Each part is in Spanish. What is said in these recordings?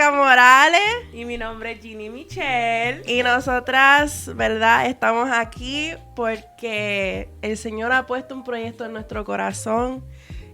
Mónica Morales. Y mi nombre es Ginny Michelle. Y nosotras, ¿verdad? Estamos aquí porque el Señor ha puesto un proyecto en nuestro corazón.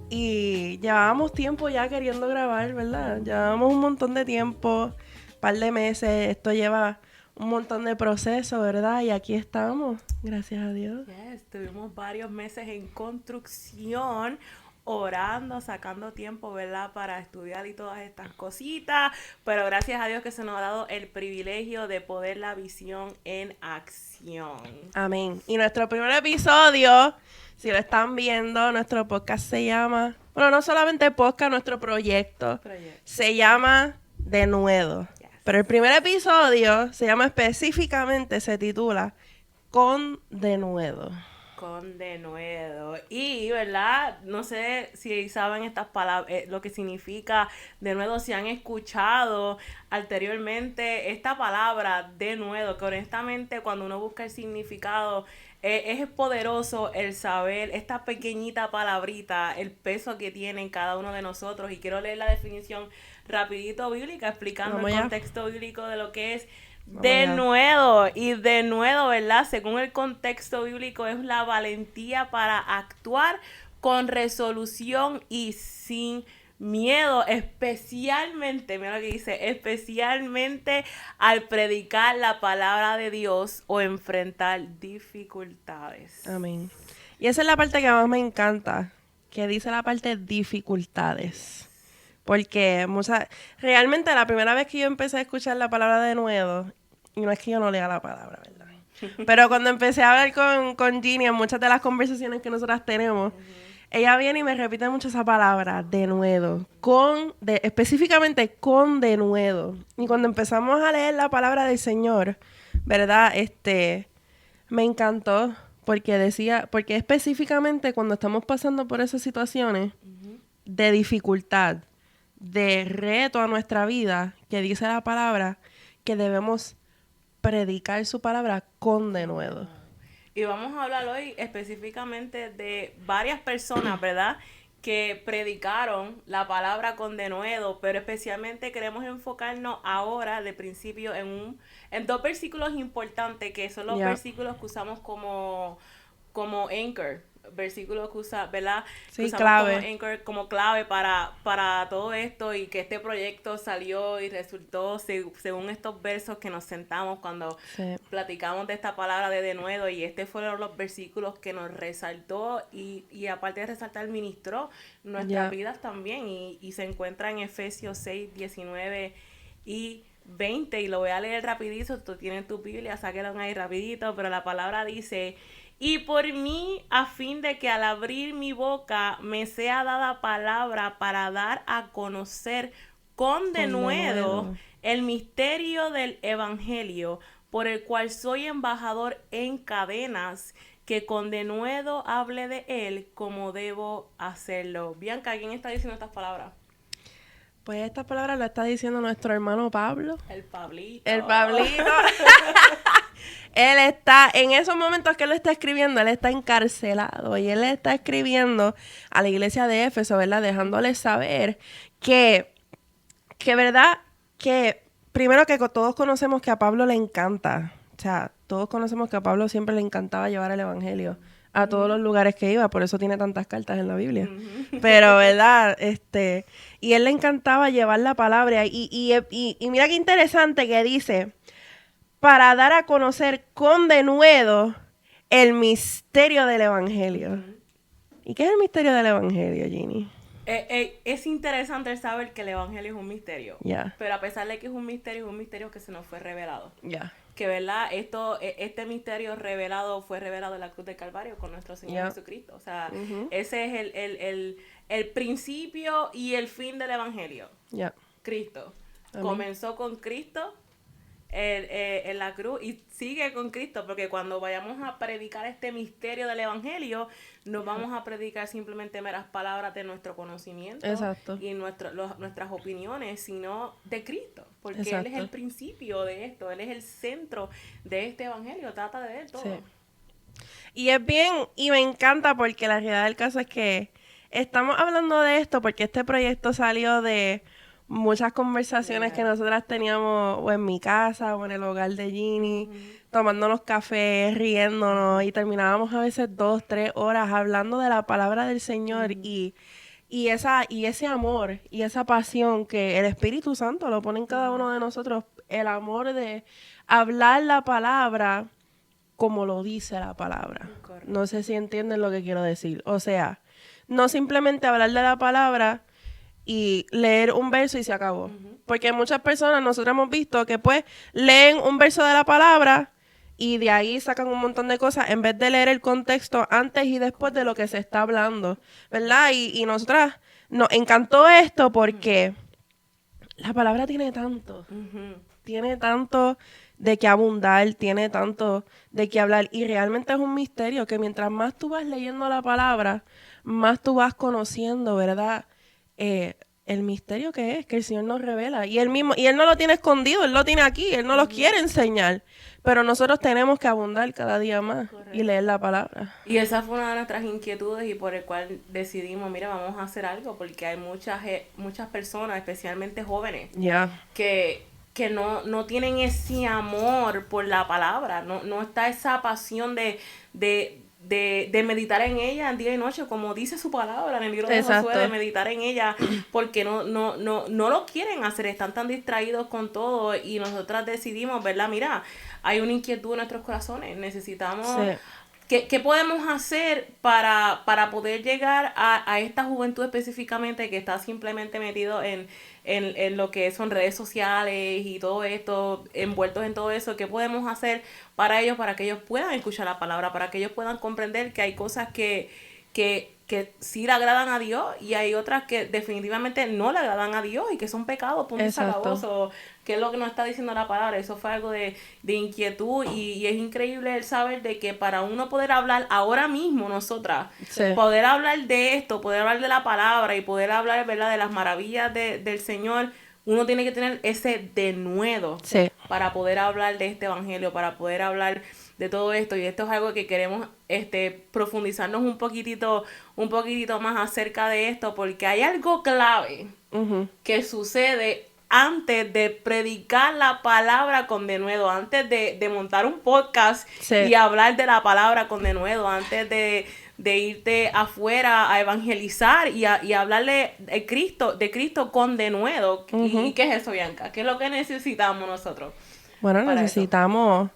Y llevábamos tiempo ya queriendo grabar, ¿verdad? Llevábamos un montón de tiempo, un par de meses. Esto lleva un montón de proceso, ¿verdad? Y aquí estamos, gracias a Dios. Yes, tuvimos varios meses en construcción, orando, sacando tiempo, ¿verdad? Para estudiar y todas estas cositas. Pero gracias a Dios que se nos ha dado el privilegio de poder la visión en acción. Amén. Y nuestro primer episodio, si lo están viendo, nuestro podcast se llama... Bueno, no solamente podcast, nuestro proyecto se llama Denuedo. Yes. Pero el primer episodio se llama específicamente, se titula Con Denuedo. Con denuedo. Y, ¿verdad? No sé si saben estas palabras, lo que significa denuedo, si han escuchado anteriormente esta palabra denuedo, que honestamente cuando uno busca el significado, es poderoso el saber esta pequeñita palabrita, el peso que tiene en cada uno de nosotros. Y quiero leer la definición rapidito bíblica, explicando el contexto bíblico de lo que es denuedo. Y denuedo, ¿verdad? Según el contexto bíblico, es la valentía para actuar con resolución y sin miedo, especialmente, mira lo que dice, especialmente al predicar la palabra de Dios o enfrentar dificultades. Amén. Y esa es la parte que más me encanta, que dice la parte dificultades. Porque realmente la primera vez que yo empecé a escuchar la palabra denuedo, y no es que yo no lea la palabra, ¿verdad? Pero cuando empecé a hablar con Ginny en muchas de las conversaciones que nosotras tenemos, ella viene y me repite mucho esa palabra, denuedo, específicamente con denuedo. Y cuando empezamos a leer la palabra del Señor, ¿verdad? Me encantó porque específicamente cuando estamos pasando por esas situaciones de dificultad, de reto a nuestra vida, que dice la palabra que debemos predicar su palabra con denuedo. Y vamos a hablar hoy específicamente de varias personas, ¿verdad?, que predicaron la palabra con denuedo, pero especialmente queremos enfocarnos ahora de principio en dos versículos importantes, que son los versículos que usamos como anchor, versículos que usa, ¿verdad? Sí, que usamos clave. como anchor, como clave para todo esto, y que este proyecto salió y resultó según estos versos que nos sentamos cuando platicamos de esta palabra de denuedo, y fueron los versículos que nos resaltó y aparte de resaltar, ministró nuestras vidas también, y se encuentra en Efesios 6, 19 y 20, y lo voy a leer rapidito. Tú tienes tu Biblia, sáquenlo ahí rapidito, pero la palabra dice: y por mí, a fin de que al abrir mi boca me sea dada palabra para dar a conocer con denuedo el misterio del evangelio, por el cual soy embajador en cadenas, que con denuedo hable de él como debo hacerlo. Bianca, ¿quién está diciendo estas palabras? Pues estas palabras las está diciendo nuestro hermano Pablo. El Pablito. Él está, en esos momentos que él está escribiendo, él está encarcelado y él está escribiendo a la iglesia de Éfeso, ¿verdad? Dejándoles saber que ¿verdad? Que primero que todos conocemos que a Pablo le encanta, o sea, todos conocemos que a Pablo siempre le encantaba llevar el evangelio a todos los lugares que iba, por eso tiene tantas cartas en la Biblia. Pero, ¿verdad? Y él le encantaba llevar la palabra. Y mira qué interesante que dice: para dar a conocer con denuedo el misterio del evangelio. ¿Y qué es el misterio del evangelio, Ginny? Es interesante saber que el evangelio es un misterio. Yeah. Pero a pesar de que es un misterio que se nos fue revelado. Yeah. Que, ¿verdad? Este misterio fue revelado en la cruz del Calvario con nuestro Señor Jesucristo. O sea, ese es el principio y el fin del evangelio. Cristo. Amén. Comenzó con Cristo en la cruz y sigue con Cristo, porque cuando vayamos a predicar este misterio del evangelio, no vamos a predicar simplemente meras palabras de nuestro conocimiento. Exacto. Y nuestras opiniones, sino de Cristo, porque Exacto. Él es el principio de esto, Él es el centro de este evangelio, trata de él todo. Sí. Y me encanta, porque la realidad del caso es que estamos hablando de esto porque este proyecto salió de muchas conversaciones que nosotras teníamos o en mi casa o en el hogar de Ginny, tomándonos café, riéndonos y terminábamos a veces 2, 3 horas hablando de la palabra del Señor y ese amor y esa pasión que el Espíritu Santo lo pone en cada uno de nosotros, el amor de hablar la palabra como lo dice la palabra. Correcto. No sé si entienden lo que quiero decir. O sea, no simplemente hablar de la palabra y leer un verso y se acabó. Porque muchas personas, nosotros hemos visto que pues leen un verso de la palabra y de ahí sacan un montón de cosas en vez de leer el contexto antes y después de lo que se está hablando, ¿verdad? Y nosotras nos encantó esto porque la palabra tiene tanto de qué abundar, tiene tanto de qué hablar y realmente es un misterio que mientras más tú vas leyendo la palabra, más tú vas conociendo, ¿verdad? El misterio que es, que el Señor nos revela. Y Él no lo tiene escondido, Él lo tiene aquí, Él no lo quiere enseñar. Pero nosotros tenemos que abundar cada día más. Correcto. Y leer la palabra. Y esa fue una de nuestras inquietudes y por el cual decidimos, mira, vamos a hacer algo, porque hay muchas personas, especialmente jóvenes, que no tienen ese amor por la palabra, no está esa pasión de meditar en ella día y noche, como dice su palabra en el libro de Josué, de meditar en ella, porque no lo quieren hacer, están tan distraídos con todo y nosotras decidimos, ¿verdad? Mira, hay una inquietud en nuestros corazones, necesitamos... Sí. ¿Qué podemos hacer para poder llegar a esta juventud específicamente que está simplemente metido en lo que son redes sociales y todo esto, envueltos en todo eso? ¿Qué podemos hacer para ellos puedan escuchar la palabra, para que ellos puedan comprender que hay cosas que sí le agradan a Dios y hay otras que definitivamente no le agradan a Dios y que son pecados, punto y sacaboso? ¿Qué es lo que nos está diciendo la palabra? Eso fue algo de inquietud y es increíble el saber de que para uno poder hablar ahora mismo nosotras, poder hablar de esto, poder hablar de la palabra y poder hablar, ¿verdad?, de las maravillas del Señor, uno tiene que tener ese denuedo para poder hablar de este evangelio, para poder hablar de todo esto. Y esto es algo que queremos profundizarnos un poquitito más acerca de esto, porque hay algo clave que sucede antes de predicar la palabra con denuedo, antes de montar un podcast y hablar de la palabra con denuedo, antes de irte afuera a evangelizar y hablarle de Cristo con denuedo. ¿Y qué es eso, Bianca? ¿Qué es lo que necesitamos nosotros? Bueno, necesitamos,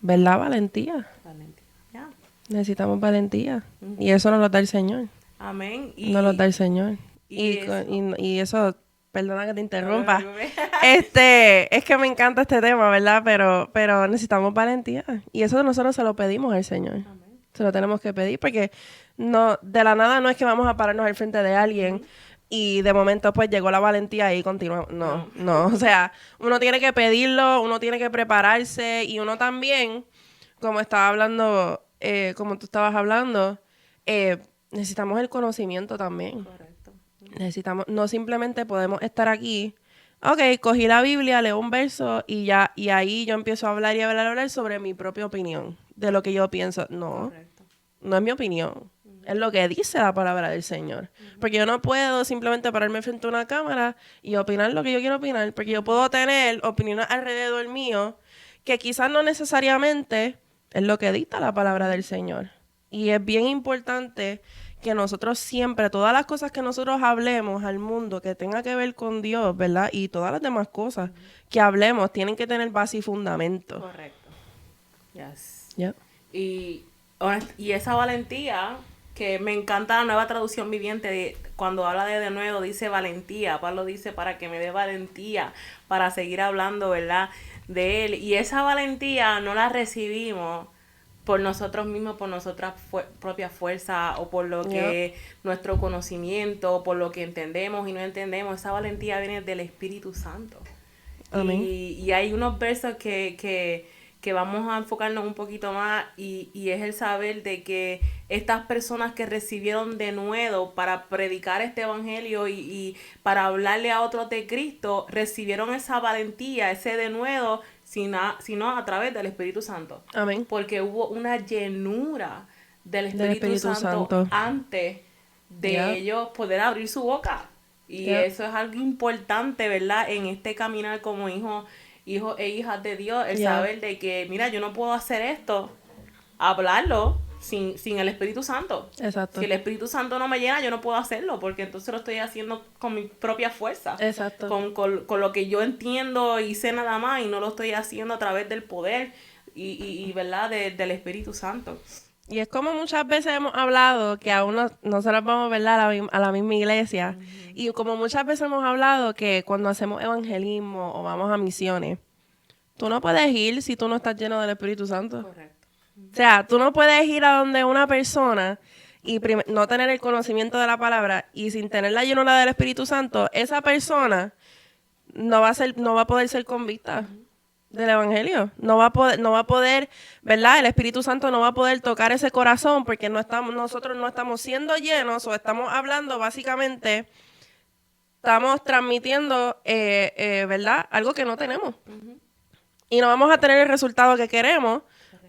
¿verdad? Valentía. Yeah. Necesitamos valentía. Y eso nos lo da el Señor. Amén. Nos lo da el Señor. Y eso, perdona que te interrumpa. Es que me encanta este tema, ¿verdad? Pero necesitamos valentía. Y eso nosotros se lo pedimos al Señor. Amén. Se lo tenemos que pedir porque no, de la nada no es que vamos a pararnos al frente de alguien y de momento pues llegó la valentía y continuamos. No. O sea, uno tiene que pedirlo, uno tiene que prepararse y uno también, como estaba hablando, como tú estabas hablando, necesitamos el conocimiento también. Correcto. No simplemente podemos estar aquí. Ok, cogí la Biblia, leo un verso y ahí yo empiezo a hablar sobre mi propia opinión, de lo que yo pienso. No es mi opinión, es lo que dice la palabra del Señor. Porque yo no puedo simplemente pararme frente a una cámara y opinar lo que yo quiero opinar, porque yo puedo tener opiniones alrededor mío que quizás no necesariamente es lo que dicta la palabra del Señor. Y es bien importante que nosotros siempre, todas las cosas que nosotros hablemos al mundo que tenga que ver con Dios, ¿verdad? Y todas las demás cosas que hablemos tienen que tener base y fundamento. Correcto. Yes. Yeah. Y esa valentía, que me encanta la Nueva Traducción Viviente, cuando habla de nuevo, dice valentía. Pablo dice para que me dé valentía para seguir hablando, ¿verdad?, de él. Y esa valentía no la recibimos por nosotros mismos, por nuestra propia fuerza o por lo que es nuestro conocimiento, por lo que entendemos y no entendemos. Esa valentía viene del Espíritu Santo. Amén. Y hay unos versos que vamos a enfocarnos un poquito más y es el saber de que estas personas que recibieron denuedo para predicar este evangelio y para hablarle a otros de Cristo, recibieron esa valentía, ese denuedo, sino a través del Espíritu Santo. Amén. Porque hubo una llenura del Espíritu Santo antes de ellos poder abrir su boca. Y eso es algo importante, ¿verdad? En este caminar como hijos e hijas de Dios, el saber de que, mira, yo no puedo hacer esto, hablarlo sin el Espíritu Santo. Exacto. Si el Espíritu Santo no me llena, yo no puedo hacerlo, porque entonces lo estoy haciendo con mi propia fuerza. Exacto. Con lo que yo entiendo y sé nada más, y no lo estoy haciendo a través del poder y ¿verdad? Del Espíritu Santo. Y es como muchas veces hemos hablado que aún nosotros vamos, ¿verdad?, a la misma iglesia. Y como muchas veces hemos hablado que cuando hacemos evangelismo o vamos a misiones, tú no puedes ir si tú no estás lleno del Espíritu Santo. Correcto. O sea, tú no puedes ir a donde una persona y no tener el conocimiento de la palabra y sin tener la llenura del Espíritu Santo, esa persona no va a poder ser convicta del evangelio. No va a poder, ¿verdad? El Espíritu Santo no va a poder tocar ese corazón porque nosotros no estamos siendo llenos o estamos hablando básicamente, estamos transmitiendo, ¿verdad? Algo que no tenemos. Y no vamos a tener el resultado que queremos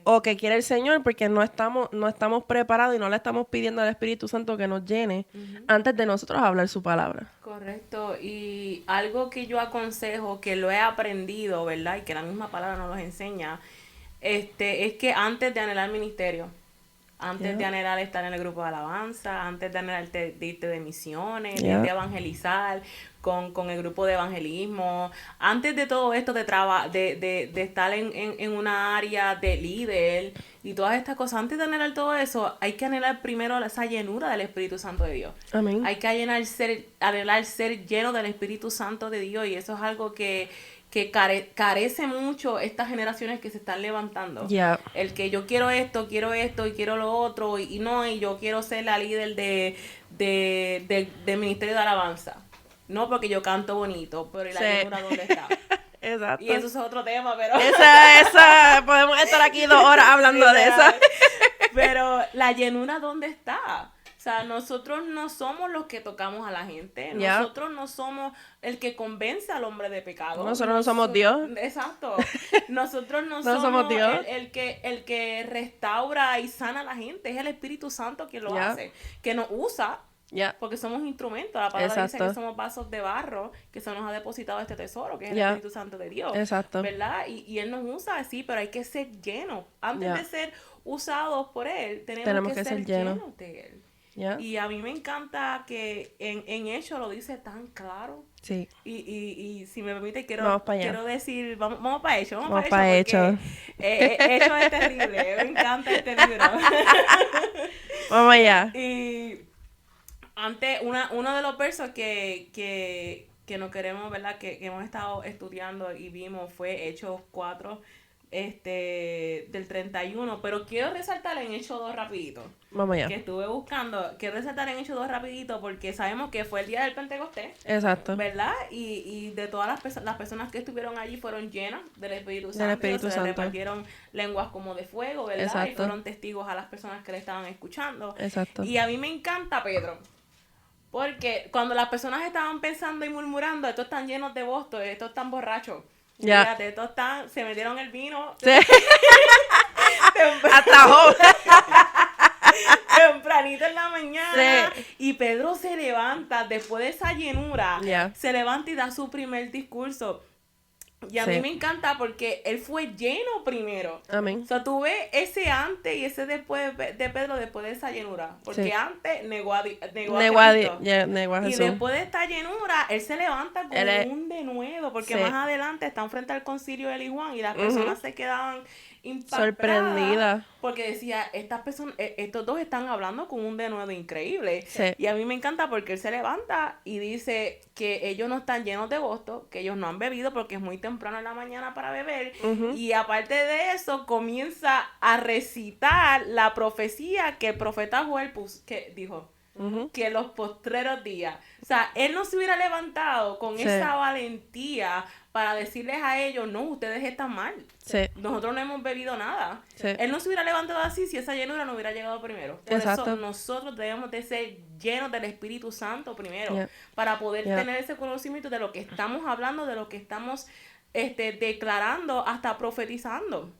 o que quiere el Señor porque no estamos preparados y no le estamos pidiendo al Espíritu Santo que nos llene antes de nosotros hablar su palabra. Correcto. Y algo que yo aconsejo, que lo he aprendido, ¿verdad? Y que la misma palabra nos enseña, es que antes de anhelar ministerio, antes de anhelar estar en el grupo de alabanza, antes de anhelar de irte de misiones, de evangelizar con el grupo de evangelismo, antes de todo esto de estar en una área de líder y todas estas cosas, antes de anhelar todo eso, hay que anhelar primero esa llenura del Espíritu Santo de Dios. Amén. Hay que anhelar ser lleno del Espíritu Santo de Dios, y eso es algo que carece mucho estas generaciones que se están levantando. El que yo quiero esto y quiero lo otro, y yo quiero ser la líder del ministerio de alabanza. No porque yo canto bonito, pero ¿y la llenura dónde está? Exacto. Y eso es otro tema, pero... Esa, podemos estar aquí 2 horas hablando de eso. Pero la llenura ¿dónde está? O sea, nosotros no somos los que tocamos a la gente. Nosotros no somos el que convence al hombre de pecado. Nosotros no somos Dios. Exacto. Nosotros no somos Dios. El que restaura y sana a la gente. Es el Espíritu Santo quien lo hace. Que nos usa. Porque somos instrumentos. La palabra dice que somos vasos de barro, que se nos ha depositado este tesoro, que es el Espíritu Santo de Dios. Exacto. ¿Verdad? Y Él nos usa así, pero hay que ser llenos. Antes de ser usados por Él, tenemos que ser llenos de Él. Y a mí me encanta que en Hechos lo dice tan claro. Sí. Y si me permite, quiero decir, vamos para Hechos. Vamos para Hechos. Hechos es terrible. Me encanta este libro. Vamos allá. Y antes, uno de los versos que no queremos, ¿verdad? Que hemos estado estudiando y vimos fue Hechos 4, del 31, pero quiero resaltar en Hechos 2 rapidito. Vamos allá. Que estuve buscando, quiero resaltar en Hechos 2 rapidito porque sabemos que fue el día del Pentecostés. Exacto. ¿Verdad? Y de todas las personas que estuvieron allí fueron llenas del Espíritu Santo. Del Espíritu Santo. Se repartieron lenguas como de fuego, ¿verdad? Exacto. Y fueron testigos a las personas que le estaban escuchando. Exacto. Y a mí me encanta Pedro. Porque cuando las personas estaban pensando y murmurando, estos están llenos de bosto, estos están borrachos. Fíjate, estos se metieron el vino. Sí. Hasta joven. Tempranito en la mañana. Sí. Y Pedro se levanta después de esa llenura. Se levanta y da su primer discurso. Y a mí me encanta porque él fue lleno primero. Amén. O sea, tú ves ese antes y ese después de Pedro después de esa llenura. Porque antes negó a Cristo. Negó a Jesús. Y después de esta llenura, él se levanta con un denuedo. Porque más adelante están frente al concilio de Eli y Juan y las personas se quedaban sorprendida, porque decía, estos dos están hablando con un denuedo increíble. Y a mí me encanta porque él se levanta y dice que ellos no están llenos de bosto, que ellos no han bebido porque es muy temprano en la mañana para beber. Y aparte de eso comienza a recitar la profecía que el profeta Joel que dijo que en los postreros días, o sea, él no se hubiera levantado con esa valentía para decirles a ellos, no, ustedes están mal. Nosotros no hemos bebido nada. Él no se hubiera levantado así si esa llenura no hubiera llegado primero. Por eso nosotros debemos de ser llenos del Espíritu Santo primero, para poder tener ese conocimiento de lo que estamos hablando, de lo que estamos declarando, hasta profetizando.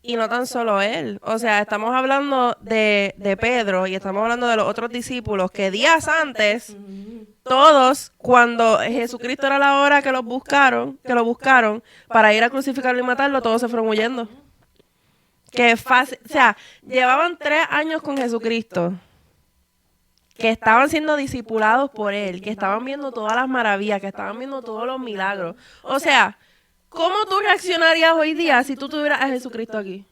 Y no tan solo él. O sea, estamos hablando de Pedro y estamos hablando de los otros discípulos que días antes todos, cuando Jesucristo era la hora que lo buscaron para ir a crucificarlo y matarlo, todos se fueron huyendo. Que fácil, o sea, llevaban 3 años con Jesucristo, que estaban siendo discipulados por él, que estaban viendo todas las maravillas, que estaban viendo todos los milagros. O sea, ¿cómo tú reaccionarías hoy día si tú tuvieras a Jesucristo aquí?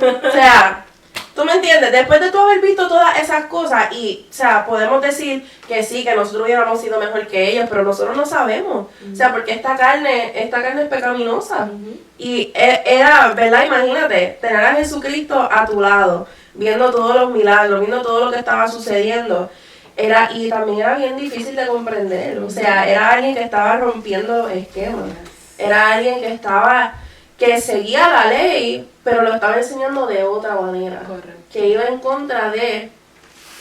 O sea, ¿tú me entiendes? Después de tú haber visto todas esas cosas y, o sea, podemos decir que sí, que nosotros hubiéramos sido mejor que ellos, pero nosotros no sabemos. O sea, porque esta carne es pecaminosa. Y era, ¿verdad? Imagínate, tener a Jesucristo a tu lado, viendo todos los milagros, viendo todo lo que estaba sucediendo. Y también era bien difícil de comprender. O sea, era alguien que estaba rompiendo esquemas. Era alguien que seguía la ley, pero lo estaba enseñando de otra manera. Correcto. Que iba en contra de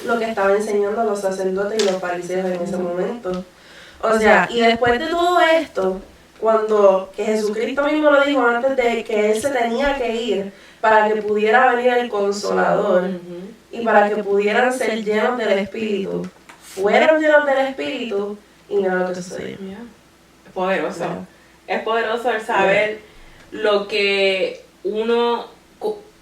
lo que estaban enseñando los sacerdotes y los fariseos en ese momento. O sea, y después de todo esto, cuando que Jesucristo mismo lo dijo antes de que él se tenía que ir para que pudiera venir el Consolador y para que pudieran ser llenos del Espíritu, fueron llenos del Espíritu y mira lo que sucedió. Es poderoso. Es poderoso el saber lo que uno,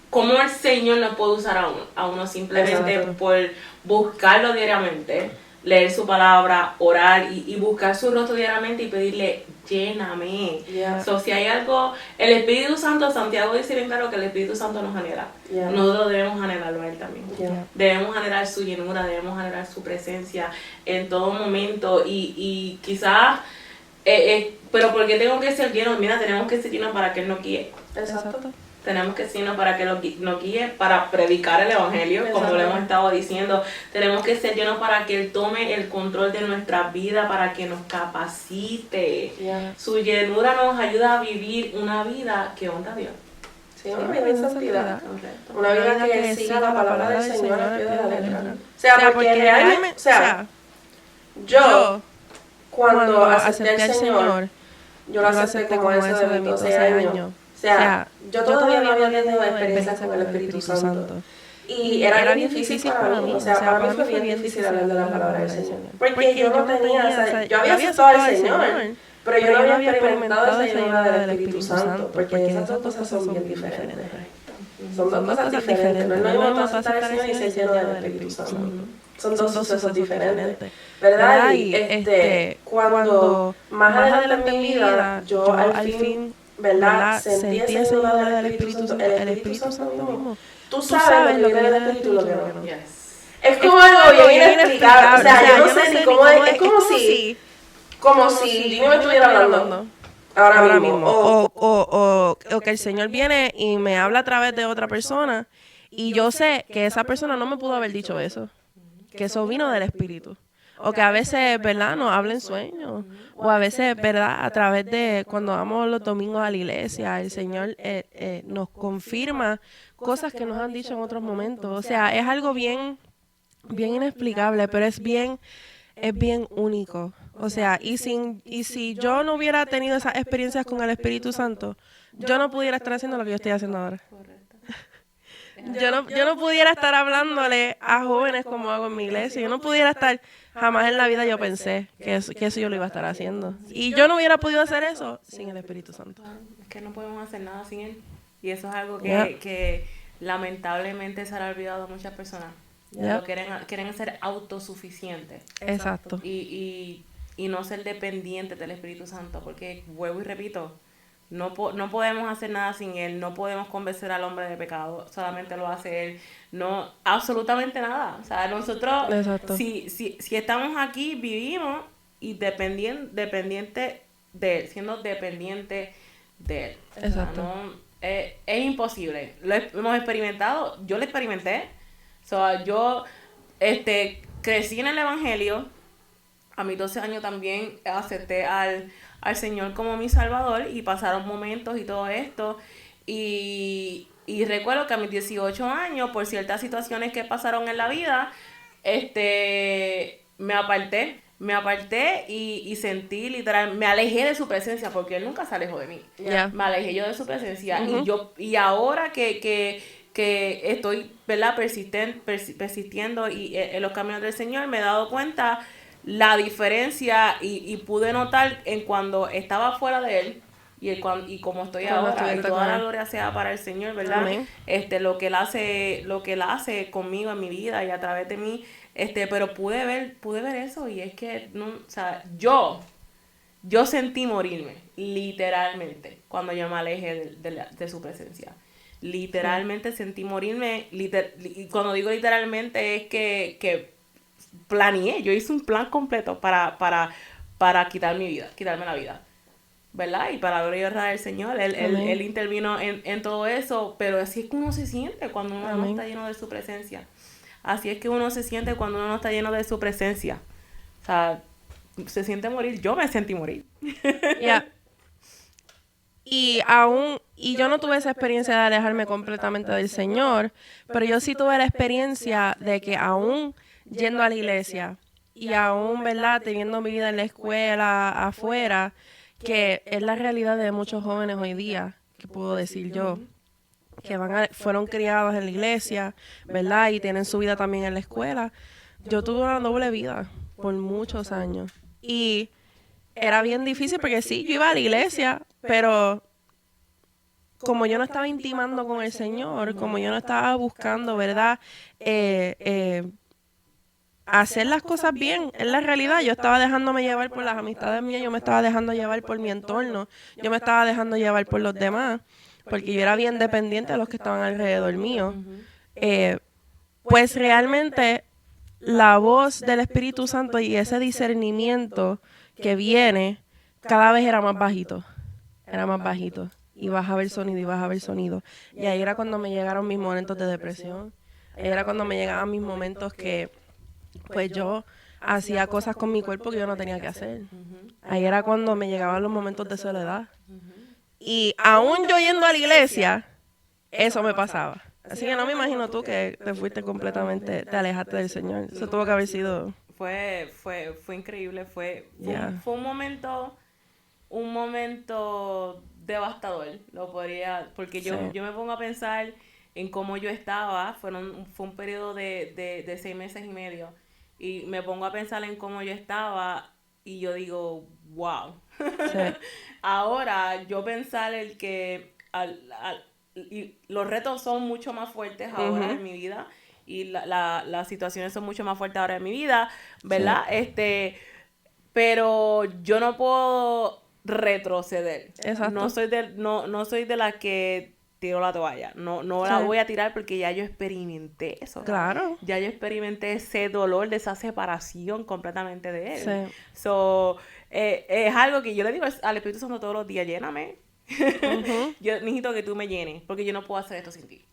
cómo el Señor nos puede usar a uno simplemente por buscarlo diariamente, leer su palabra, orar y buscar su rostro diariamente y pedirle, lléname. So, si hay algo, el Espíritu Santo, Santiago dice bien claro que el Espíritu Santo nos anhela. Nosotros debemos anhelarlo a Él también. Debemos anhelar su llenura, debemos anhelar su presencia en todo momento y quizás... pero ¿por qué tengo que ser llenos? Mira, tenemos que ser llenos para que Él nos guíe. Exacto. Tenemos que ser llenos para que nos guíe, para predicar el Evangelio, como lo hemos estado diciendo. Tenemos que ser llenos para que Él tome el control de nuestra vida, para que nos capacite. Su llenura nos ayuda a vivir una vida que honra a Dios. Sí, una vida en santidad. Una vida que siga la palabra del Señor al pie de la letra. O sea, porque realmente, o sea, yo... Cuando acepté al Señor, yo lo acepté como eso de mis 12 años. O sea, yo todavía no había tenido experiencias con el Espíritu Santo. Y era bien difícil para mí. O sea, para mí fue bien difícil hablar de la palabra del Señor. Porque yo no tenía, o sea, yo había aceptado al Señor, pero yo no había experimentado esa llenura del Espíritu Santo. Porque esas dos cosas son bien diferentes. Son dos cosas diferentes. No es lo mismo aceptar al Señor y ser lleno del Espíritu Santo. Son dos sucesos diferentes, ¿verdad? Y cuando más adelante en mi vida, yo al fin, ¿verdad? Sentí ese llenura del Espíritu Santo, el Espíritu Santo mismo. Tú sabes lo que viene del Espíritu y lo que no. Es como algo bien inexplicable. O sea, yo no sé ni cómo es como si yo me estuviera hablando ahora mismo. O que el Señor viene y me habla a través de otra persona y yo sé que esa persona no me pudo haber dicho eso. Que eso vino del Espíritu. O que a veces, ¿verdad?, nos habla en sueños. O a veces, ¿verdad?, a través de cuando vamos los domingos a la iglesia, el Señor nos confirma cosas que nos han dicho en otros momentos. O sea, es algo bien inexplicable, pero es bien único. O sea, y si yo no hubiera tenido esas experiencias con el Espíritu Santo, yo no pudiera estar haciendo lo que yo estoy haciendo ahora. Yo no pudiera estar hablándole a jóvenes como hago en mi iglesia. Yo no pudiera estar, jamás en la vida yo pensé que eso yo lo iba a estar haciendo. Y yo no hubiera podido hacer eso sin el Espíritu Santo. Es que no podemos hacer nada sin Él. Y eso es algo que lamentablemente se ha olvidado a muchas personas. Quieren ser autosuficientes. Exacto. Y no ser dependientes del Espíritu Santo. Porque, vuelvo y repito, no podemos hacer nada sin Él, no podemos convencer al hombre de pecado, solamente lo hace Él, no, absolutamente nada. O sea, nosotros, si estamos aquí, vivimos y dependiente de Él, siendo dependiente de Él. Exacto. O sea, es imposible. Lo hemos experimentado, yo lo experimenté. Yo crecí en el Evangelio, a mis 12 años también acepté al Señor como mi Salvador y pasaron momentos y todo esto y recuerdo que a mis 18 años, por ciertas situaciones que pasaron en la vida, me aparté y sentí literal, me alejé de su presencia porque Él nunca se alejó de mí. Me alejé yo de su presencia y ahora que que estoy, ¿verdad? Persistiendo y en los caminos del Señor, me he dado cuenta la diferencia y pude notar en cuando estaba fuera de Él y como estoy ahora, y toda la gloria sea para el Señor, ¿verdad? Amén. Lo que él hace conmigo en mi vida y a través de mí, pero pude ver eso y es que, no, o sea, yo sentí morirme, literalmente, cuando yo me alejé de su presencia. Literalmente sentí morirme, y cuando digo literalmente es que planeé, yo hice un plan completo para quitarme la vida, ¿verdad? Y para la gloria y honra del Señor, él intervino en todo eso, pero así es que uno se siente cuando uno no está lleno de su presencia. Así es que uno se siente cuando uno no está lleno de su presencia. O sea, se siente morir. Yo me sentí morir. Yeah. Y yo no tuve esa experiencia de alejarme completamente del Señor, pero yo sí tuve la experiencia de que aún yendo a la iglesia y aún, ¿verdad?, teniendo mi vida en la escuela, afuera, que es la realidad de muchos jóvenes hoy día, que puedo decir yo, que fueron criados en la iglesia, ¿verdad?, y tienen su vida también en la escuela. Yo tuve una doble vida por muchos años y era bien difícil porque sí, yo iba a la iglesia, pero como yo no estaba intimando con el Señor, como yo no estaba buscando, ¿verdad?, hacer las cosas bien, es la realidad. Yo estaba dejándome llevar por las amistades mías, yo me estaba dejando llevar por mi entorno, yo me estaba dejando llevar por los demás, porque yo era bien dependiente de los que estaban alrededor mío. Pues realmente la voz del Espíritu Santo y ese discernimiento que viene cada vez era más bajito, y bajaba el sonido y bajaba el sonido. Y ahí era cuando me llegaron mis momentos de depresión, ahí era cuando me llegaban mis momentos que pues yo hacía cosas con mi cuerpo que yo no tenía que hacer. Ahí era cuando me llegaban los momentos de soledad. Y aún yo yendo a la iglesia, eso me pasaba. Así que no me imagino tú que te fuiste completamente, te alejaste del Señor. Eso tuvo que haber sido... Fue increíble, fue un momento devastador, porque yo me pongo a pensar en cómo yo estaba, fue un periodo de 6 meses y medio, y me pongo a pensar en cómo yo estaba, y yo digo, wow. Sí. Ahora, yo pensar el que y los retos son mucho más fuertes ahora en mi vida, y las situaciones son mucho más fuertes ahora en mi vida, ¿verdad? Sí. Pero yo no puedo retroceder. Exacto. No soy de las que tiro la toalla. No sí. La voy a tirar porque ya yo experimenté eso. Claro. Ya yo experimenté ese dolor de esa separación completamente de él. Sí. Es algo que yo le digo al Espíritu Santo todos los días, lléname. Yo necesito que tú me llenes, porque yo no puedo hacer esto sin ti.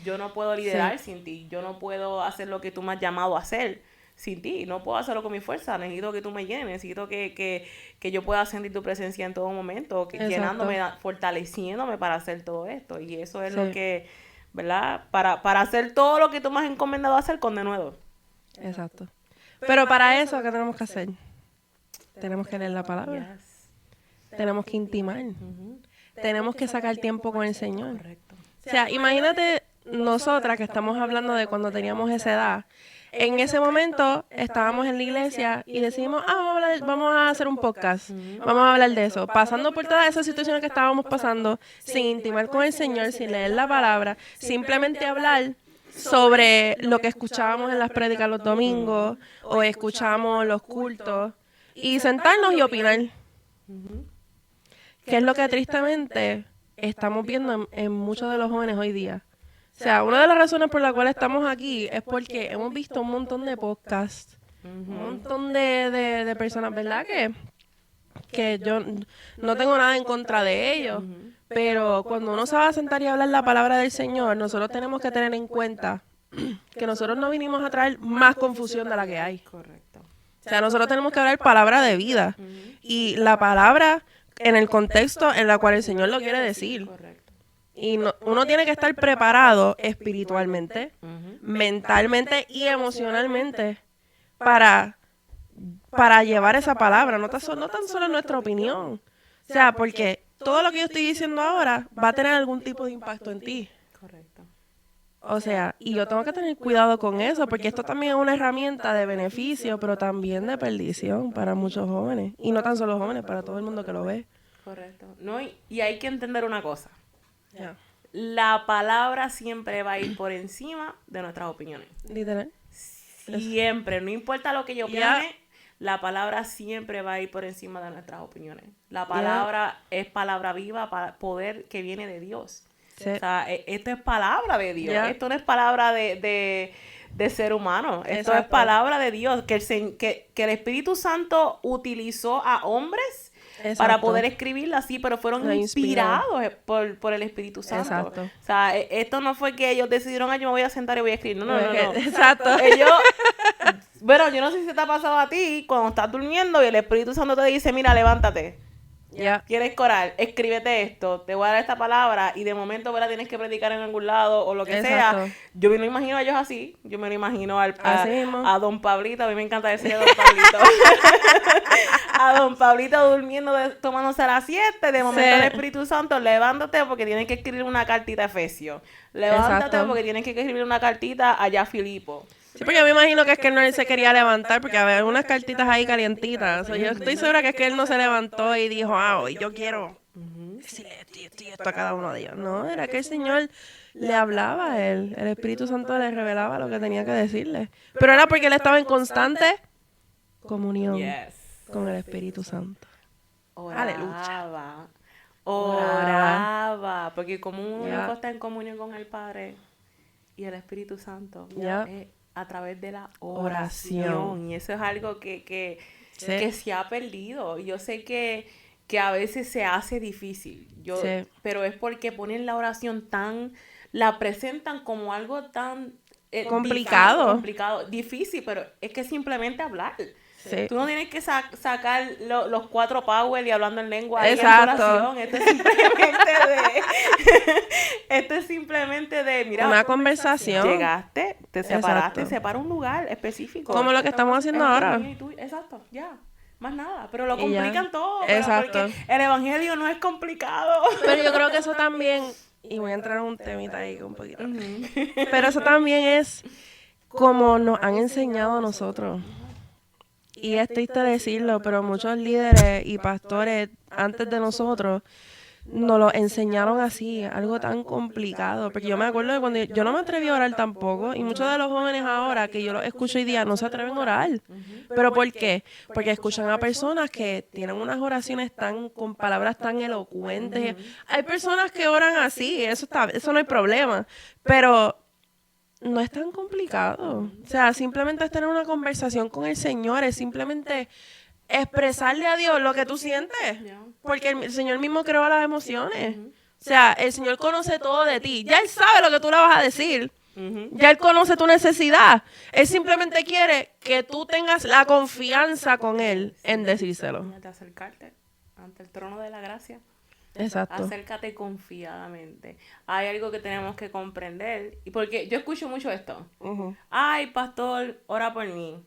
Yo no puedo liderar sin ti. Yo no puedo hacer lo que tú me has llamado a hacer sin ti. No puedo hacerlo con mi fuerza. Necesito que tú me llenes. Necesito que yo pueda sentir tu presencia en todo momento, llenándome, fortaleciéndome para hacer todo esto. Y eso es lo que, ¿verdad? Para hacer todo lo que tú me has encomendado a hacer con de nuevo. Exacto. Pero para eso, ¿qué tenemos que hacer? Tenemos que leer la palabra. Yes. Tenemos que intimar. Tenemos que sacar tiempo con el Señor. Correcto. O sea, imagínate nosotras que estamos hablando de cuando teníamos esa edad. En ese momento estábamos en la iglesia y decidimos, vamos a hacer un podcast, vamos a hablar de eso, pasando por todas esas situaciones que estábamos pasando, sin intimar con el Señor, sin leer la palabra, simplemente hablar sobre lo que escuchábamos en las prédicas los domingos o escuchábamos los cultos y sentarnos y opinar. Que es lo que tristemente estamos viendo en muchos de los jóvenes hoy día. O sea, una de las razones por las cuales estamos aquí es porque hemos visto un montón de podcasts, un montón de personas, ¿verdad? Que yo no tengo nada en contra de ellos, pero cuando uno se va a sentar y hablar la palabra del Señor, nosotros tenemos que tener en cuenta que nosotros no vinimos a traer más confusión de la que hay. Correcto. O sea, nosotros tenemos que hablar palabra de vida y la palabra en el contexto en la cual el Señor lo quiere decir. Correcto. Y uno tiene que estar preparado espiritualmente, mentalmente y emocionalmente para llevar esa palabra, no tan solo nuestra opinión. O sea, porque todo lo que yo estoy diciendo ahora va a tener algún tipo de impacto en ti. Correcto. O sea, y yo tengo que tener cuidado con eso, porque esto también es una herramienta de beneficio, pero también de perdición para muchos jóvenes. Y no tan solo jóvenes, para todo el mundo que lo ve. Correcto. No, y hay que entender una cosa. Yeah. La palabra siempre va a ir por encima de nuestras opiniones. Literal. Siempre, no importa lo que yo piense, la palabra siempre va a ir por encima de nuestras opiniones. La palabra es palabra viva, poder que viene de Dios. Sí. O sea, esto es palabra de Dios. Esto no es palabra de ser humano. Esto es palabra de Dios. Que el Espíritu Santo utilizó a hombres para poder escribirla así, pero fueron inspirados por el Espíritu Santo. Exacto. O sea, esto no fue que ellos decidieron, yo me voy a sentar y voy a escribir. No. Exacto. Ellos, bueno, yo no sé si te ha pasado a ti, cuando estás durmiendo y el Espíritu Santo te dice, mira, levántate. ¿Quieres orar? Escríbete esto, te voy a dar esta palabra y de momento la tienes que predicar en algún lado o lo que sea. Yo me lo imagino a ellos así, yo me lo imagino a Don Pablito, a mí me encanta decir a Don Pablito. A Don Pablito durmiendo, tomándose la siesta, de momento el Espíritu Santo, levántate porque tienes que escribir una cartita a Efesios. Levántate porque tienes que escribir una cartita allá a Filipo. Sí, porque yo me imagino que es que él no se quería levantar porque había unas cartitas ahí calientitas. O sea, yo estoy segura que es que él no se levantó y dijo, hoy yo quiero decirle esto a cada uno de ellos. No, era que el Señor le hablaba a él. El Espíritu Santo le revelaba lo que tenía que decirle. Pero era porque él estaba en constante comunión con el Espíritu Santo. Oraba. Porque como uno está en comunión con el Padre y el Espíritu Santo, a través de la oración. Y eso es algo que se ha perdido. Yo sé que a veces se hace difícil. Pero es porque ponen la oración la presentan como algo tan complicado, difícil, pero es que simplemente hablar. Sí. Tú no tienes que sacar los 4 power y hablando en lengua. Exacto. En oración. Esto es simplemente de mira, una conversación. Llegaste, te separaste, separa un lugar específico. Como lo que estamos haciendo ahora. Exacto, ya. Más nada, pero lo complican todo. Exacto. Porque el evangelio no es complicado. Pero yo creo que eso también, y voy a entrar en un temita ahí un poquito. Pero eso también es como nos han enseñado a nosotros. Y es triste decirlo, pero muchos líderes y pastores antes de nosotros nos lo enseñaron así, algo tan complicado. Porque yo me acuerdo de cuando yo no me atreví a orar tampoco, y muchos de los jóvenes ahora que yo los escucho hoy día no se atreven a orar. ¿Pero por qué? Porque escuchan a personas que tienen unas oraciones con palabras tan elocuentes. Hay personas que oran así, eso no hay problema, pero no es tan complicado. O sea, simplemente es tener una conversación con el Señor, es simplemente expresarle a Dios lo que tú sientes. Porque el Señor mismo creó las emociones. O sea, el Señor conoce todo de ti. Ya Él sabe lo que tú le vas a decir. Ya Él conoce tu necesidad. Él simplemente quiere que tú tengas la confianza con Él en decírselo. De acercarte ante el trono de la gracia. Exacto. Acércate confiadamente. Hay algo que tenemos que comprender. Y porque yo escucho mucho esto. Ay, pastor, ora por mí.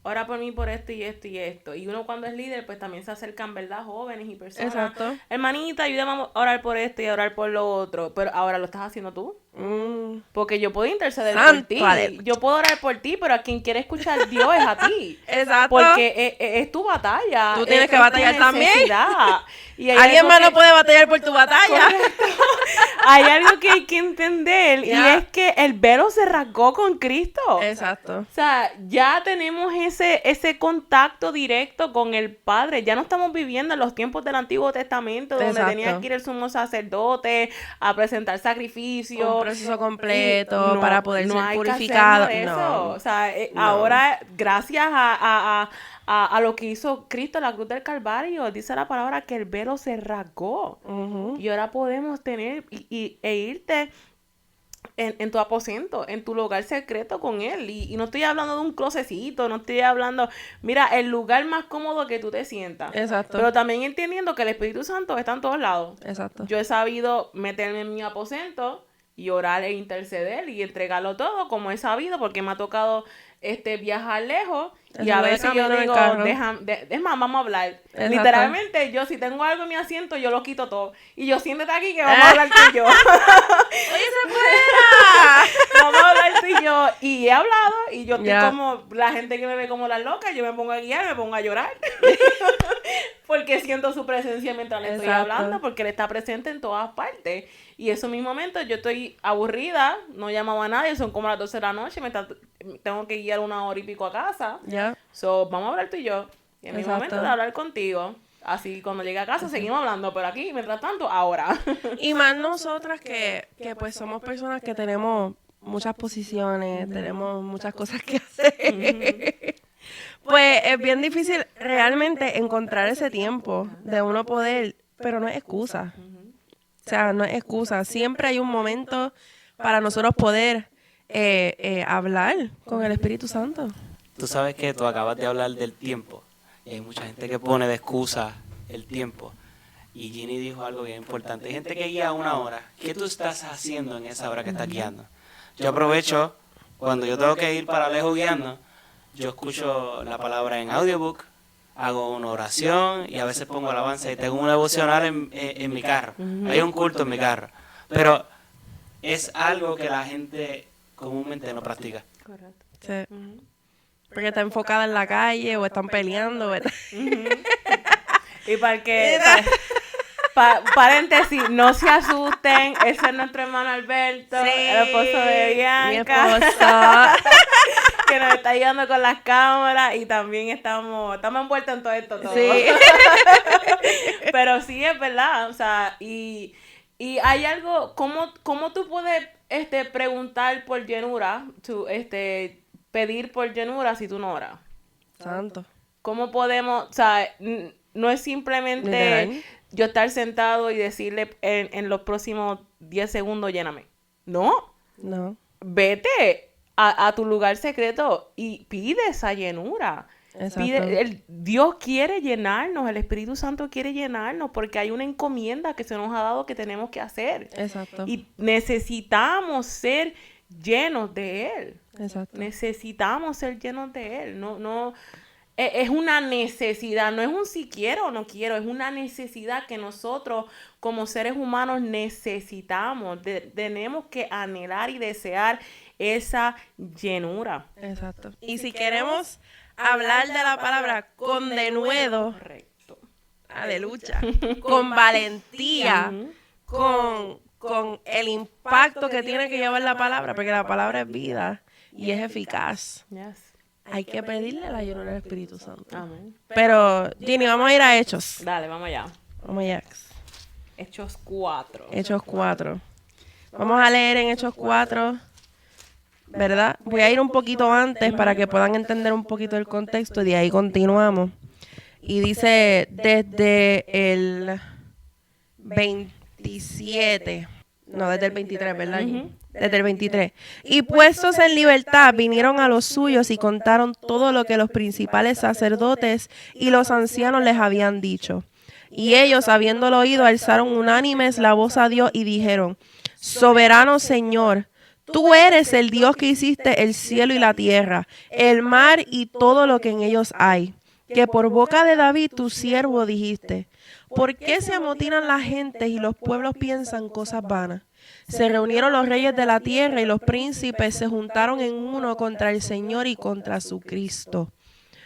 Ora por mí por esto y esto y esto. Y uno cuando es líder, pues también se acercan, ¿verdad? Jóvenes y personas. Exacto. Hermanita, ayúdame a orar por esto y a orar por lo otro. Pero ahora lo estás haciendo tú. Porque yo puedo interceder por ti. Yo puedo orar por ti, pero a quien quiere escuchar Dios es a ti. Exacto. Porque es tu batalla. Tú tienes que batallar también. Y alguien más no puede batallar por tu batalla. Hay algo que hay que entender y es que el velo se rasgó con Cristo. Exacto. O sea, ya tenemos ese contacto directo con el Padre. Ya no estamos viviendo en los tiempos del Antiguo Testamento donde tenía que ir el sumo sacerdote a presentar sacrificios. Un proceso completo para poder ser purificado. No. O sea, ahora, gracias a lo que hizo Cristo en la cruz del Calvario, dice la palabra que el velo se rasgó. Y ahora podemos tener e irte en tu aposento, en tu lugar secreto con Él. Y no estoy hablando de un closecito, no estoy hablando... Mira, el lugar más cómodo que tú te sientas. Exacto. Pero también entendiendo que el Espíritu Santo está en todos lados. Exacto. Yo he sabido meterme en mi aposento y orar e interceder y entregarlo todo como he sabido, porque me ha tocado viajar lejos. Y a veces yo digo, es más, vamos a hablar. Exacto. Literalmente, yo si tengo algo en mi asiento, yo lo quito todo. Y yo, siéntate aquí que vamos a hablar tú y yo. ¡Oye, se fuera! Vamos a hablar tú y yo. Y he hablado y yo estoy como, la gente que me ve como la loca, yo me pongo a guiar, me pongo a llorar. Porque siento su presencia mientras le estoy hablando, porque él está presente en todas partes. Y esos mismos momentos yo estoy aburrida, no llamaba a nadie, son como las 12 de la noche, tengo que guiar 1 hora y pico a casa. So, vamos a hablar tú y yo. Y en mi momento de hablar contigo. Así cuando llegue a casa seguimos hablando, pero aquí, mientras tanto, ahora. Y más nosotras que pues somos personas que tenemos muchas posiciones, tenemos muchas cosas que hacer. Pues es bien difícil realmente encontrar ese tiempo de uno poder, pero no es excusa. O sea, no es excusa. Siempre hay un momento para nosotros poder hablar con el Espíritu Santo. Tú sabes que tú acabas de hablar del tiempo. Y hay mucha gente que pone de excusa el tiempo. Y Ginny dijo algo bien importante. Hay gente que guía 1 hora. ¿Qué tú estás haciendo en esa hora que estás guiando? Yo aprovecho, cuando yo tengo que ir para lejos guiando, yo escucho la palabra en audiobook, hago una oración y a veces pongo alabanza y tengo un devocional en mi carro. Hay un culto en mi carro. Pero es algo que la gente comúnmente no practica. Correcto. Sí. Porque está enfocada en la calle o están peleando, ¿verdad? Y para que... paréntesis, no se asusten, ese es nuestro hermano Alberto, el esposo de Bianca. Mi esposo. Que nos está ayudando con las cámaras y también estamos envueltos en todo esto. Sí. Pero sí, es verdad, o sea, y hay algo, ¿cómo tú puedes preguntar por llenura, pedir por llenura si tú no oras? Santo. ¿Cómo podemos, o sea, no es simplemente ¿Literal? Yo estar sentado y decirle en los próximos 10 segundos, lléname? No. Vete a tu lugar secreto y pide esa llenura. Exacto. Dios quiere llenarnos, el Espíritu Santo quiere llenarnos porque hay una encomienda que se nos ha dado que tenemos que hacer. Exacto. Y necesitamos ser llenos de Él. Exacto. Necesitamos ser llenos de Él. No, es una necesidad, no es un si quiero o no quiero, es una necesidad que nosotros como seres humanos necesitamos. Tenemos que anhelar y desear esa llenura. Exacto. Y si queremos hablar de la palabra con denuedo, correcto, aleluya, con valentía, con el impacto que tiene que llevar la palabra, porque la palabra es vida y es eficaz. Yes. Hay que pedirle la llenura del Espíritu Santo. Amén. Pero, Ginny, vamos a ir a Hechos. Dale, vamos allá. Vamos allá. Hechos 4. Hechos 4. Vamos a leer en Hechos 4, ¿verdad? Voy a ir un poquito antes para que puedan entender un poquito el contexto y de ahí continuamos. Y dice desde el 27, no, desde el 23, ¿verdad? Desde el 23. Y puestos en libertad, vinieron a los suyos y contaron todo lo que los principales sacerdotes y los ancianos les habían dicho. Y ellos, habiéndolo oído, alzaron unánimes la voz a Dios y dijeron: Soberano Señor, tú eres el Dios que hiciste el cielo y la tierra, el mar y todo lo que en ellos hay, que por boca de David tu siervo dijiste: ¿por qué se amotinan las gentes y los pueblos piensan cosas vanas? Se reunieron los reyes de la tierra y los príncipes se juntaron en uno contra el Señor y contra su Cristo.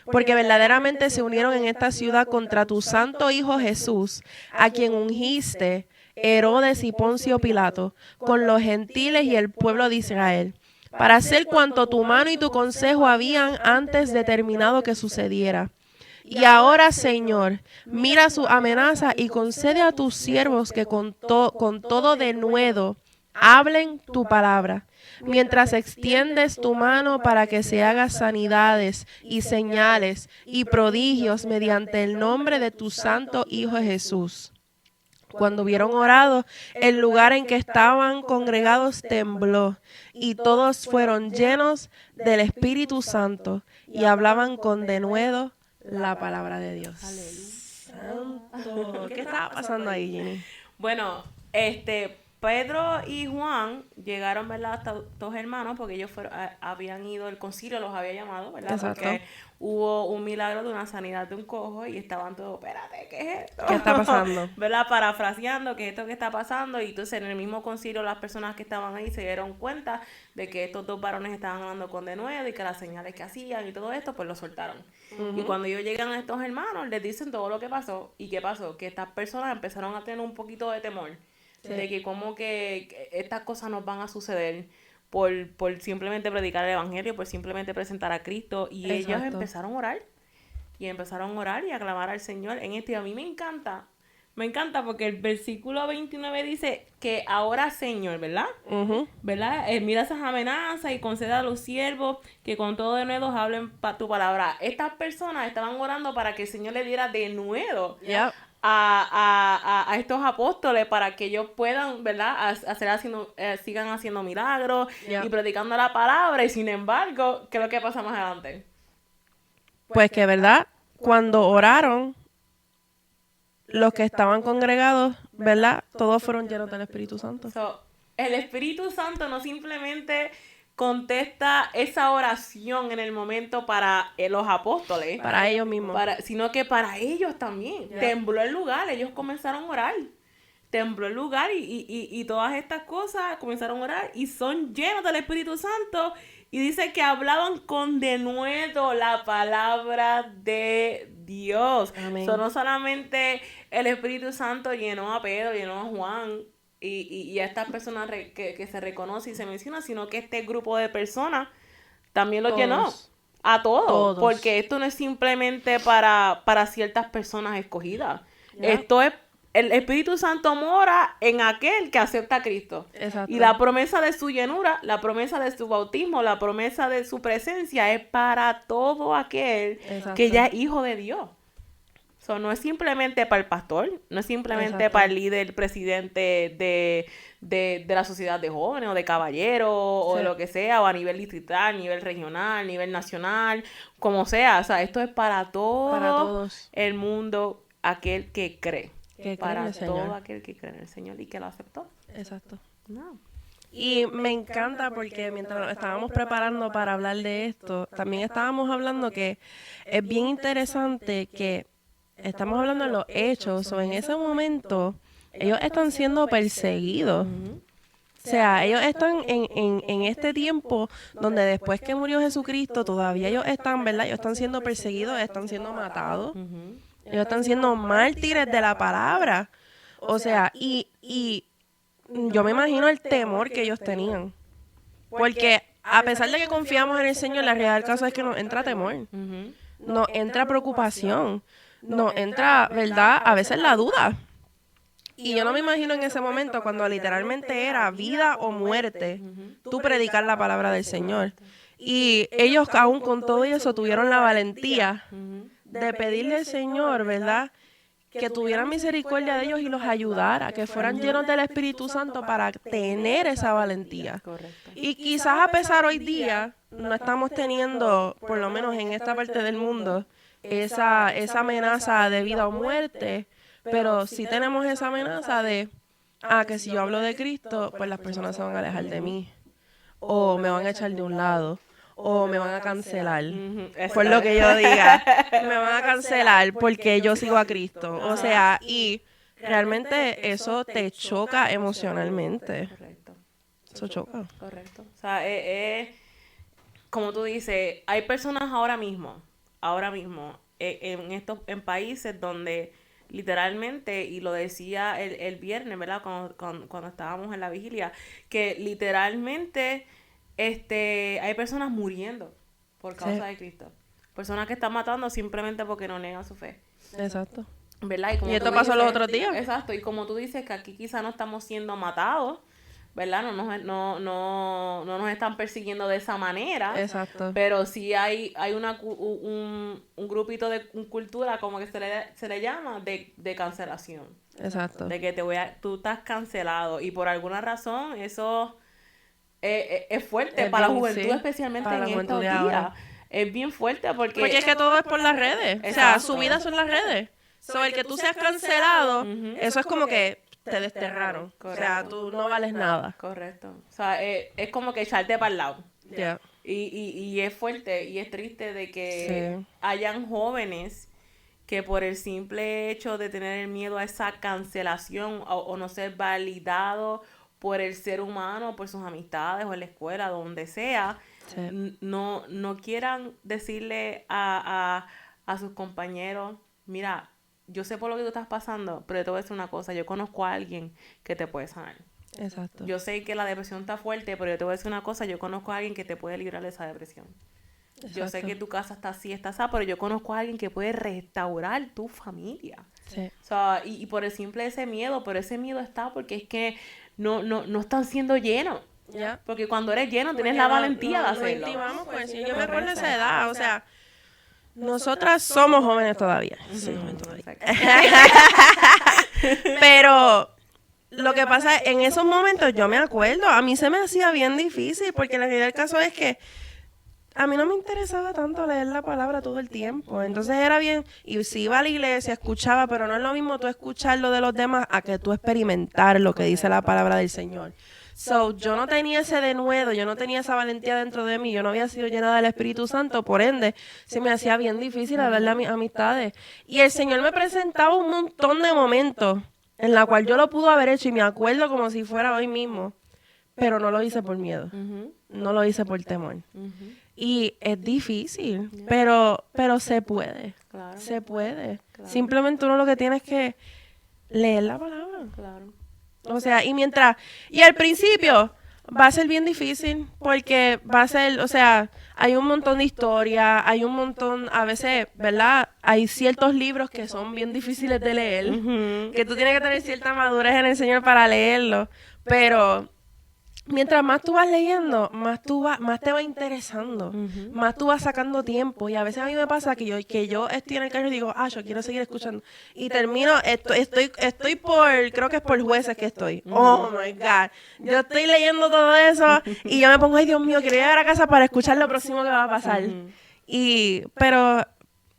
Porque verdaderamente se unieron en esta ciudad contra tu santo Hijo Jesús, a quien ungiste, Herodes y Poncio Pilato, con los gentiles y el pueblo de Israel, para hacer cuanto tu mano y tu consejo habían antes determinado que sucediera. Y ahora, Señor, mira su amenaza y concede a tus siervos que con todo denuedo hablen tu palabra, mientras extiendes tu mano para que se hagan sanidades y señales y prodigios mediante el nombre de tu santo Hijo Jesús. Cuando hubieron orado, el lugar en que estaban congregados tembló, y todos fueron llenos del Espíritu Santo y hablaban con denuedo la palabra de Dios. Santo. ¿Qué estaba pasando ahí, Ginny? Bueno, Pedro y Juan llegaron, ¿verdad? Hasta dos hermanos, porque ellos habían ido, el concilio los había llamado, ¿verdad? Exacto. Porque hubo un milagro de una sanidad de un cojo y estaban todos, espérate, ¿qué es esto? ¿Qué está pasando? ¿Verdad? Parafraseando, ¿qué es esto que está pasando? Y entonces en el mismo concilio las personas que estaban ahí se dieron cuenta de que estos dos varones estaban hablando con denuedo y que las señales que hacían y todo esto, pues lo soltaron. Y cuando ellos llegan a estos hermanos, les dicen todo lo que pasó. ¿Y qué pasó? Que estas personas empezaron a tener un poquito de temor. Sí. De que como que estas cosas nos van a suceder por simplemente predicar el evangelio, por simplemente presentar a Cristo. Y ellos empezaron a orar. Y empezaron a orar y a clamar al Señor en esto. Y a mí me encanta porque el versículo 29 dice que ahora, Señor, ¿verdad? ¿Verdad? Mira esas amenazas y conceda a los siervos que con todo denuedo hablen tu palabra. Estas personas estaban orando para que el Señor le diera denuedo. Yep. A estos apóstoles para que ellos puedan, ¿verdad? Sigan haciendo milagros y predicando la palabra. Y sin embargo, ¿qué es lo que pasa más adelante? Pues que, ¿verdad? Cuando oraron, los que estaban congregados, ¿verdad? Todos fueron llenos del Espíritu Santo. El Espíritu Santo no simplemente contesta esa oración en el momento para los apóstoles. Para ellos mismos. Sino que para ellos también. Yeah. Tembló el lugar, ellos comenzaron a orar. Tembló el lugar y todas estas cosas comenzaron a orar y son llenos del Espíritu Santo. Y dice que hablaban con denuedo la palabra de Dios. No solamente el Espíritu Santo llenó a Pedro, llenó a Juan y a estas personas que se reconoce y se menciona, sino que este grupo de personas también los llenó a todos. Porque esto no es simplemente para ciertas personas escogidas. Yeah. Esto es el Espíritu Santo mora en aquel que acepta a Cristo. Exacto. Y la promesa de su llenura, la promesa de su bautismo, la promesa de su presencia es para todo aquel que ya es hijo de Dios. No es simplemente para el pastor, no es simplemente para el líder, presidente de la sociedad de jóvenes o de caballeros o de lo que sea, o a nivel distrital, a nivel regional, a nivel nacional, como sea. Esto es para todos el mundo, aquel que cree. Para todo aquel que cree en el Señor y que lo aceptó. Exacto. No. Y me encanta porque mientras nos estábamos preparando para hablar de esto, también estábamos hablando que es bien interesante que estamos hablando de los hechos, o en ese momento ellos están siendo perseguidos. O sea, ellos están en este tiempo donde después que murió Jesucristo, todavía ellos están, ¿verdad? Ellos están siendo perseguidos, están siendo matados. Ellos están siendo mártires de la palabra. O sea, y yo me imagino el temor que ellos tenían. Porque a pesar de que confiamos en el Señor, la realidad del caso es que nos entra temor. Nos entra preocupación. Nos entra, ¿verdad? A veces la duda. Y yo no me imagino en ese momento cuando literalmente era vida o muerte, tú predicar la palabra del Señor. Y ellos aún con todo eso tuvieron la valentía de pedirle al Señor, ¿verdad? Que tuvieran misericordia de ellos y los ayudara, que fueran llenos del Espíritu Santo para tener esa valentía. Correcto. Y quizás a pesar hoy día no estamos teniendo, por lo menos en esta parte del mundo, esa amenaza de vida o muerte, pero sí tenemos esa amenaza de, que si yo hablo de Cristo, pues las personas se van a alejar de mí, o me van a echar de un lado, o me van a cancelar, por lo que yo diga, me van a cancelar porque yo sigo a Cristo. O sea, y realmente eso te choca emocionalmente. Correcto. Eso choca. Correcto. O sea, como tú dices, hay personas ahora mismo, en países donde literalmente, y lo decía el viernes, ¿verdad? Cuando estábamos en la vigilia, que literalmente hay personas muriendo por causa de Cristo. Personas que están matando simplemente porque no niegan su fe. Exacto. ¿Verdad? Y esto pasó los otros días. Exacto. Y como tú dices, que aquí quizá no estamos siendo matados, ¿verdad? No nos están persiguiendo de esa manera. Exacto. Pero sí hay un grupito de cultura, como que se le llama, de cancelación. Exacto. De que tú estás cancelado. Y por alguna razón eso es fuerte para la juventud, especialmente en estos días. Es bien fuerte porque es que todo es por las redes. Exacto. O sea, su vida son las redes. El que tú seas cancelado, eso es como que te desterraron. Correcto. O sea, tú no vales nada. Correcto. O sea, es como que echarte para el lado. Yeah. Y es fuerte y es triste de que Sí. hayan jóvenes que por el simple hecho de tener el miedo a esa cancelación o no ser validado por el ser humano, por sus amistades o en la escuela, donde sea, Sí. no quieran decirle a sus compañeros, mira, yo sé por lo que tú estás pasando, pero yo te voy a decir una cosa, yo conozco a alguien que te puede sanar. Exacto. Yo sé que la depresión está fuerte, pero yo te voy a decir una cosa, yo conozco a alguien que te puede librar de esa depresión. Yo sé Exacto. que tu casa está así, está así, pero yo conozco a alguien que puede restaurar tu familia. Sí. O sea, y por el simple ese miedo, pero ese miedo está porque es que no están siendo llenos. Ya. Porque cuando eres lleno tienes Porque la valentía de nos hacerlo. intimamos con el Señor. Yo me acuerdo de esa edad, o sea, nosotras somos jóvenes todavía. Soy joven todavía. Exacto. Pero lo que pasa en esos momentos, yo me acuerdo, a mí se me hacía bien difícil, porque la realidad del caso es que a mí no me interesaba tanto leer la palabra todo el tiempo. Entonces era bien, y si iba a la iglesia, escuchaba, pero no es lo mismo tú escuchar lo de los demás a que tú experimentar lo que dice la palabra del Señor. So, yo no tenía ese denuedo, yo no tenía esa valentía dentro de mí, yo no había sido llena del Espíritu Santo, por ende, se me hacía bien difícil hablarle a mis amistades. Y el Señor me presentaba un montón de momentos en la cual yo lo pudo haber hecho y me acuerdo como si fuera hoy mismo, pero no lo hice por miedo, no lo hice por temor. Y es difícil, pero se puede, Claro. se puede. Claro. Simplemente uno lo que tiene es que leer la palabra. Claro. O sea, y al principio va a ser bien difícil porque va a ser, o sea, hay un montón de historias, hay un montón, a veces, ¿verdad? Hay ciertos libros que son bien difíciles de leer, que tú tienes que tener cierta madurez en el Señor para leerlo, pero mientras más tú vas leyendo, más te va interesando, más tú vas sacando tiempo. Y a veces a mí me pasa que yo estoy en el carro y digo, yo quiero seguir escuchando. Y termino, estoy creo que es por Jueces que estoy. Oh my God. Yo estoy leyendo todo eso y yo me pongo, ay Dios mío, quiero llegar a casa para escuchar lo próximo que va a pasar. Pero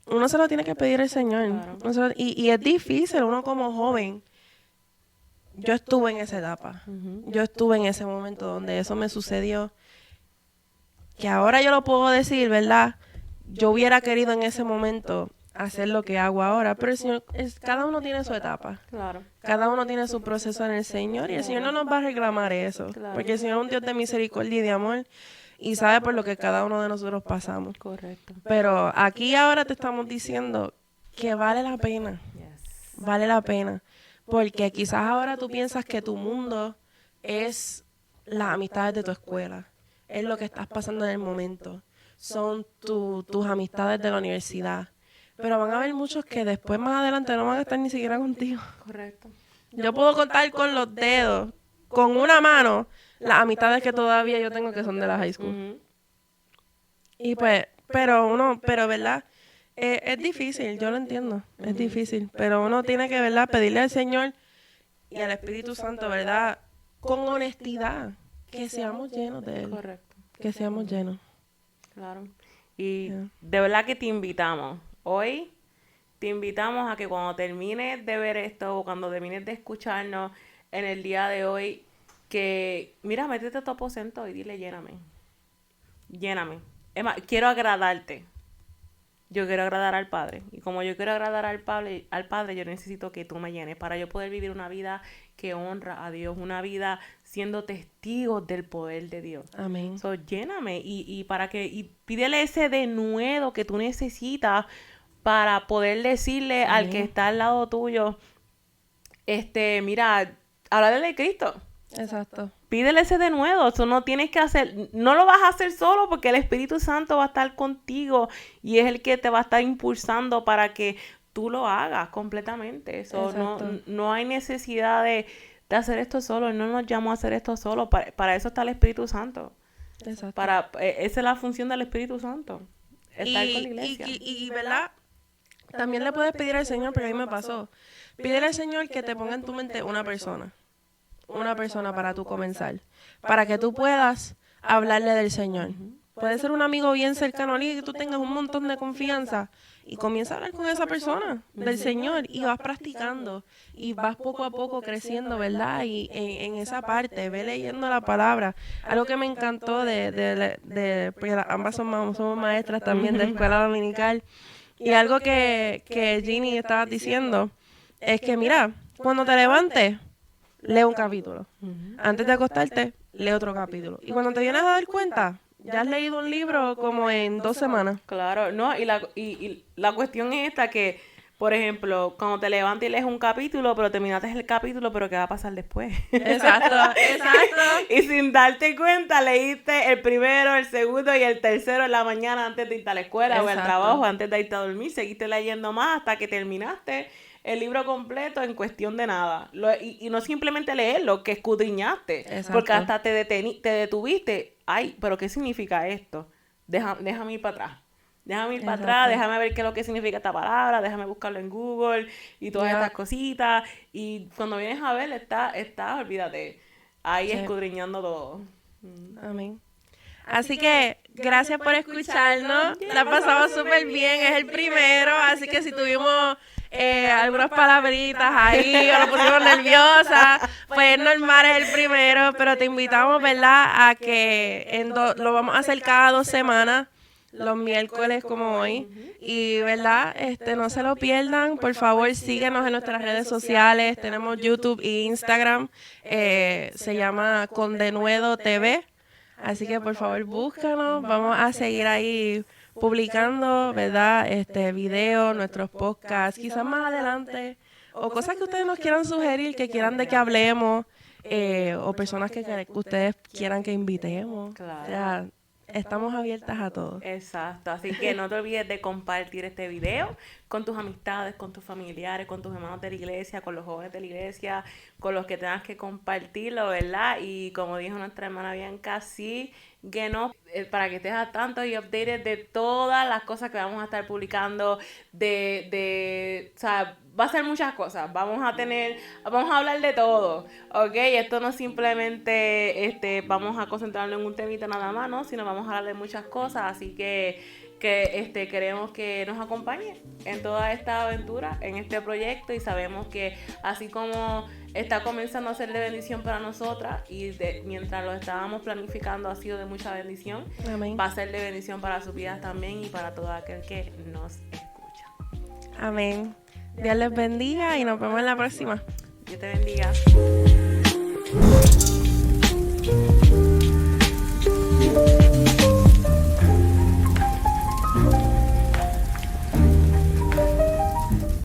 uno se lo tiene que pedir al Señor. Claro. Y es difícil, uno como joven. Yo estuve en esa etapa. Yo estuve en ese momento donde eso me sucedió. Que ahora yo lo puedo decir, ¿verdad? Yo hubiera querido en ese momento hacer lo que hago ahora. Pero el Señor, cada uno tiene su etapa. Claro. Cada uno tiene su proceso en el Señor. Y el Señor no nos va a reclamar eso. Claro. Porque el Señor es un Dios de misericordia y de amor. Y sabe por lo que cada uno de nosotros pasamos. Correcto. Pero aquí ahora te estamos diciendo que vale la pena. Yes. Vale la pena. Porque quizás ahora tú piensas que tu mundo es las amistades de tu escuela. Es lo que estás pasando en el momento. Son tus amistades de la universidad. Pero van a haber muchos que después, más adelante, no van a estar ni siquiera contigo. Correcto. Yo puedo contar con los dedos, con una mano, las amistades que todavía yo tengo que son de la high school. Y pues, pero ¿verdad? Es difícil, yo lo entiendo, es difícil, pero uno tiene que, ¿verdad?, pedirle al Señor y al Espíritu Santo, ¿verdad?, con honestidad, que seamos llenos de Él. Correcto. Que seamos llenos. Claro. Y de verdad que te invitamos. Hoy te invitamos a que cuando termines de ver esto o cuando termines de escucharnos en el día de hoy, que, mira, métete a tu aposento y dile, lléname. Lléname. Es más, quiero agradarte. Yo quiero agradar al Padre. Y como yo quiero agradar al Padre, yo necesito que tú me llenes para yo poder vivir una vida que honra a Dios, una vida siendo testigos del poder de Dios. Amén. So, lléname y pídele ese denuedo que tú necesitas para poder decirle Amén. al que está al lado tuyo, mira, háblale de Cristo. Exacto. Pídele ese denuedo, eso no tienes que hacer, no lo vas a hacer solo porque el Espíritu Santo va a estar contigo y es el que te va a estar impulsando para que tú lo hagas completamente. Eso no hay necesidad de hacer esto solo, Él no nos llamó a hacer esto solo, para eso está el Espíritu Santo. Exacto. Esa es la función del Espíritu Santo, estar con la iglesia. Y ¿verdad? También le puedes pedir al Señor, porque a mí me pasó. Pídele al Señor que te ponga en tu mente una persona para tú comenzar, para que tú puedas hablarle del Señor. Puede ser un amigo bien cercano, alguien que tú tengas un montón de confianza y comienza a hablar con esa persona del Señor y vas practicando y vas poco a poco creciendo, ¿verdad? Y en esa parte, ve leyendo la palabra. Algo que me encantó porque ambas somos maestras también de escuela dominical, y algo que Ginny estaba diciendo es que, mira, cuando te levantes, lee un capítulo. Antes de acostarte, lee otro capítulo. Y cuando te vienes a dar cuenta, ya has leído un libro como en 2 semanas. Claro, no, y la cuestión es esta que, por ejemplo, cuando te levantas y lees un capítulo, pero terminaste el capítulo, pero ¿qué va a pasar después? Exacto. Y sin darte cuenta, leíste el primero, el segundo y el tercero en la mañana antes de irte a la escuela o al trabajo, antes de irte a dormir, seguiste leyendo más hasta que terminaste el libro completo en cuestión de nada. Y no simplemente leerlo, que escudriñaste. Exacto. Porque hasta te detuviste. Ay, pero ¿qué significa esto? Déjame ir para atrás. Déjame ir para atrás, déjame ver qué es lo que significa esta palabra, déjame buscarlo en Google y todas estas cositas. Y cuando vienes a ver, está, olvídate, ahí escudriñando todo. Amén. Así que gracias por escucharnos. La pasamos súper bien, es el primero, así que si tuvimos algunas palabritas ahí o nos pusimos nerviosas, pues es normal, es el primero, pero te invitamos, ¿verdad?, a que lo vamos a hacer cada 2 semanas, los miércoles como hoy, y, ¿verdad?, no se lo pierdan, por favor, síguenos en nuestras redes sociales, tenemos YouTube e Instagram, se llama Con Denuedo TV. Así que por favor búscanos, vamos a seguir ahí publicando, ¿verdad? Videos, nuestros podcasts, quizás más adelante, o cosas que ustedes nos quieran sugerir, que quieran de que hablemos, o personas que ustedes quieran que invitemos. Claro. O sea, estamos abiertas a todo. Exacto, así que no te olvides de compartir este video con tus amistades, con tus familiares, con tus hermanos de la iglesia, con los jóvenes de la iglesia, con los que tengas que compartirlo, ¿verdad? Y como dijo nuestra hermana Bianca, sí, para que estés al tanto y updated de todas las cosas que vamos a estar publicando, o sea, va a ser muchas cosas, vamos a hablar de todo, ¿ok? Esto no simplemente, vamos a concentrarnos en un temita nada más, ¿no? Sino vamos a hablar de muchas cosas, así que queremos que nos acompañe en toda esta aventura, en este proyecto, y sabemos que así como está comenzando a ser de bendición para nosotras y mientras lo estábamos planificando ha sido de mucha bendición. Amén. Va a ser de bendición para sus vidas también y para todo aquel que nos escucha. Amén. Dios les bendiga y nos vemos en la próxima. Dios te bendiga.